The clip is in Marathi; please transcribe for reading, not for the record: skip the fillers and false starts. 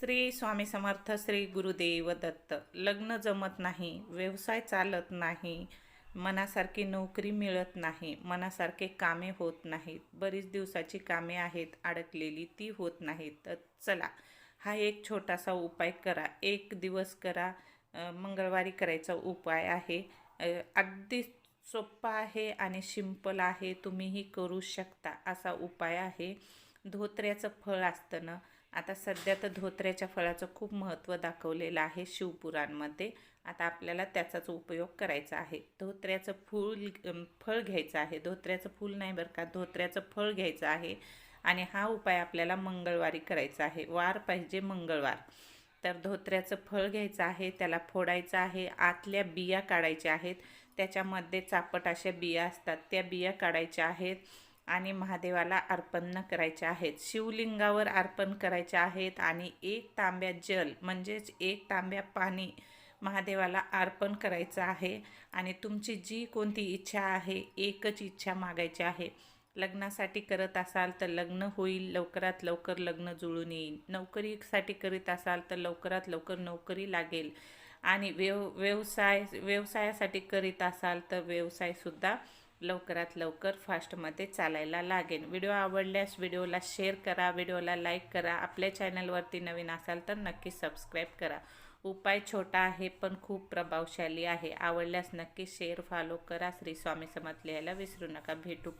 श्री स्वामी समर्थ. श्री गुरुदेव दत्त. लग्न जमत नाही, व्यवसाय चालत नाही, मनासारखी नोकरी मिळत नाही, मनासारखे कामे होत नाहीत, बरीच दिवसाची कामे आहेत अडकलेली ती होत नाहीत, तर चला हा एक छोटासा उपाय करा. एक दिवस करा. मंगळवारी करायचा उपाय आहे. अगदी सोप्पा आहे आणि सिंपल आहे, तुम्हीही करू शकता असा उपाय आहे. धोत्र्याचं फळ असतं ना, आता सध्या तर धोत्र्याच्या फळाचं खूप महत्त्व दाखवलेलं आहे शिवपुराणमध्ये. आता आपल्याला त्याचाच उपयोग करायचा आहे. धोत्र्याचं फळ घ्यायचं आहे. धोत्र्याचं फूल नाही बरं का, धोत्र्याचं फळ घ्यायचं आहे. आणि हा उपाय आपल्याला मंगळवारी करायचा आहे. वार पाहिजे मंगळवार. तर धोत्र्याचं फळ घ्यायचं आहे, त्याला फोडायचं आहे, आतल्या बिया काढायच्या आहेत. त्याच्यामध्ये चापट अशा बिया असतात, त्या बिया काढायच्या आहेत आणि महादेवाला अर्पण करायच्या आहेत. शिवलिंगावर अर्पण करायचे आहेत आणि 1 तांब्या जल म्हणजेच 1 तांब्या पाणी महादेवाला अर्पण करायचं आहे. आणि तुमची जी कोणती इच्छा आहे, एकच इच्छा मागायची आहे. लग्नासाठी करत असाल तर लग्न होईल, लवकरात लवकर लग्न जुळून येईल. नोकरीसाठी करीत असाल तर लवकरात लवकर नोकरी लागेल. आणि व्यवसायासाठी करीत असाल तर व्यवसायसुद्धा लवकरात लवकर फास्टमध्ये चालायला लागेल. व्हिडिओ आवडल्यास व्हिडिओला शेअर करा, व्हिडिओला लाईक करा. आपल्या चॅनलवरती नवीन असाल तर नक्की सबस्क्राईब करा. उपाय छोटा आहे पण खूप प्रभावशाली आहे. आवडल्यास नक्की शेअर फॉलो करा. श्री स्वामी समर्थ लिहायला विसरू नका. भेटू.